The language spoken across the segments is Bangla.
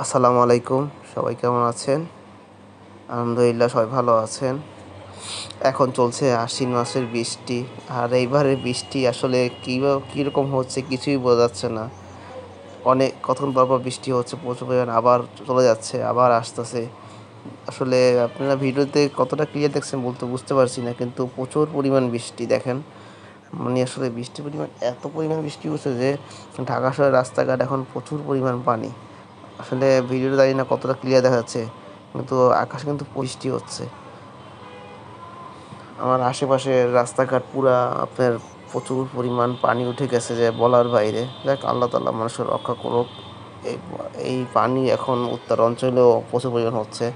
আসসালামু আলাইকুম। সবাই কেমন আছেন? আলহামদুলিল্লাহ সবাই ভালো আছেন। এখন চলছে আশ্বিন মাসের বৃষ্টি। আর এইবারের বৃষ্টি আসলে কীরকম হচ্ছে কিছুই বোঝা যাচ্ছে না। অনেক কতক্ষণ পর বৃষ্টি হচ্ছে প্রচুর পরিমাণ, আবার চলে যাচ্ছে, আবার আসতেছে। আসলে আপনারা ভিডিওতে কতটা ক্লিয়ার দেখছেন বলতে বুঝতে পারছি না, কিন্তু প্রচুর পরিমাণ বৃষ্টি দেখেন। মানে আসলে বৃষ্টির পরিমাণ এত পরিমাণ বৃষ্টি হচ্ছে যে ঢাকা শহরের রাস্তাঘাট এখন প্রচুর পরিমাণ পানি। আসলে ভিডিওটা জানি না কতটা ক্লিয়ার দেখা যাচ্ছে, কিন্তু আকাশে কিন্তু বৃষ্টি হচ্ছে। আমার আশেপাশের রাস্তাঘাট পুরা আপনার প্রচুর পরিমাণ পানি উঠে গেছে যে বলার বাইরে। দেখ আল্লাহ তাআলা মানুষের রক্ষা করুক। এই এই পানি এখন উত্তর অঞ্চলেও প্রচুর পরিমাণ হচ্ছে।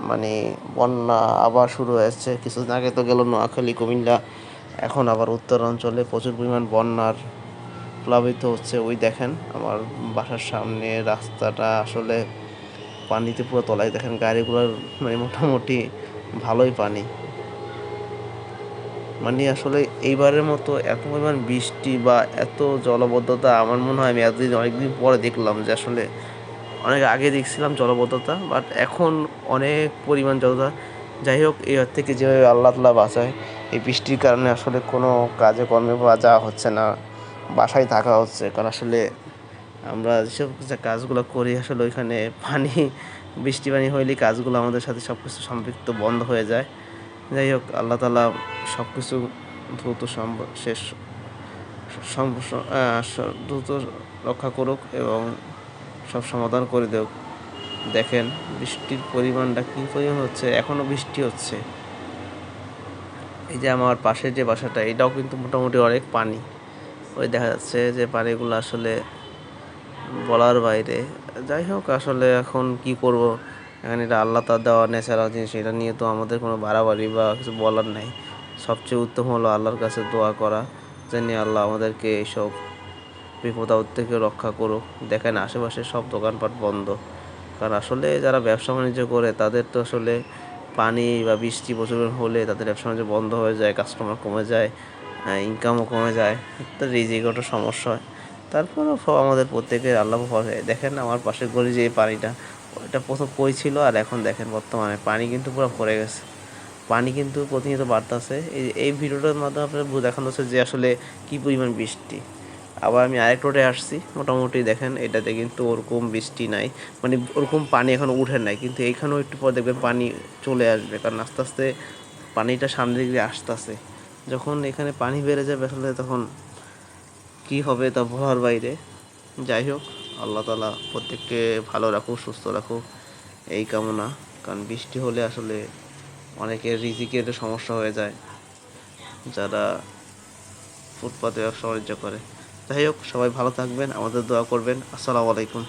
মানে বন্যা আবার শুরু হয়েছে। কিছুদিন আগে তো গেল নোয়াখালী, কুমিল্লা, এখন আবার উত্তর অঞ্চলে প্রচুর পরিমাণ বন্যার প্লাবিত হচ্ছে। ওই দেখেন আমার বাসার সামনে রাস্তাটা আসলে পানিতে পুরো তলায়, দেখেন গাড়িগুলোর মানে মোটামুটি ভালোই পানি। মানে আসলে এইবারের মতো এত পরিমাণ বৃষ্টি বা এত জলাবদ্ধতা আমার মনে হয় আমি অনেকদিন পরে দেখলাম। যে আসলে অনেক আগে দেখছিলাম জলাবদ্ধতা, বাট এখন অনেক পরিমাণ জলতা। যাই হোক, এর থেকে যেভাবে আল্লাহ তাআলা বাঁচায়, এই বৃষ্টির কারণে আসলে কোনো কাজে কর্মে বা যাওয়া হচ্ছে না, বাসায় থাকা হচ্ছে। কারণ আসলে আমরা যেসব যে কাজগুলো করি আসলে ওইখানে পানি, বৃষ্টি পানি হইলেই কাজগুলো আমাদের সাথে সব কিছু সম্পৃক্ত বন্ধ হয়ে যায়। যাই হোক, আল্লাহ তাআলা সব কিছু দ্রুত শেষ দ্রুত রক্ষা করুক এবং সব সমাধান করে দেওক। দেখেন বৃষ্টির পরিমাণটা কী পরিমাণ হচ্ছে, এখনও বৃষ্টি হচ্ছে। এই যে আমার পাশের যে বাসাটা, এটাও কিন্তু মোটামুটি অনেক পানি। ওই দেখা যাচ্ছে যে পানিগুলো আসলে বলার বাইরে। যাই হোক, আসলে এখন কি করব, এখানে এটা আল্লাহ তার দেওয়া ন্যাচারাল জিনিস, এটা নিয়ে তো আমাদের কোনো বাড়াবাড়ি বা কিছু বলার নাই। সবচেয়ে উত্তম হলো আল্লাহর কাছে দোয়া করা, জানি আল্লাহ আমাদেরকে এইসব বিপদ আপদ থেকে রক্ষা করুক। দেখেন আশেপাশে সব দোকানপাট বন্ধ, কারণ আসলে যারা ব্যবসা বাণিজ্য করে তাদের তো আসলে পানি বা বৃষ্টি প্রচুর হলে তাদের ব্যবসা বাণিজ্য বন্ধ হয়ে যায়, কাস্টমার কমে যায়, ইনকামও কমে যায়, তো রিজিকেরও সমস্যা হয়। তারপরেও সব আমাদের প্রত্যেকের আল্লাহ ভরসায়। দেখেন আমার পাশের গলি যে পানিটা, ওইটা প্রথম কই ছিল, আর এখন দেখেন বর্তমানে পানি কিন্তু পুরো ভরে গেছে। পানি কিন্তু প্রতিনিয়ত বাড়তেছে। এই ভিডিওটার মাধ্যমে আপনার দেখানো হচ্ছে যে আসলে কী পরিমাণ বৃষ্টি। আবার আমি আরেক রোডে আসছি, মোটামুটি দেখেন এটাতে কিন্তু ওরকম বৃষ্টি নাই, মানে ওরকম পানি এখনও উঠে নাই, কিন্তু এইখানেও একটু পর দেখবেন পানি চলে আসবে, কারণ আস্তে আস্তে পানিটা সামনের দিকে আসতেছে। যখন এখানে পানি বেড়ে যাবে আসলে তখন কি হবে তা বলার বাইরে। যাই হোক, আল্লাহ তাআলা প্রত্যেককে ভালো রাখুক, সুস্থ রাখুক, এই কামনা। কারণ বৃষ্টি হলে আসলে অনেকের রিজিকের সমস্যা হয়ে যায়, যারা ফুটপাতে ব্যবসা বাণিজ্য করে। যাই হোক, সবাই ভালো থাকবেন, আমাদের দোয়া করবেন। আসসালামু আলাইকুম।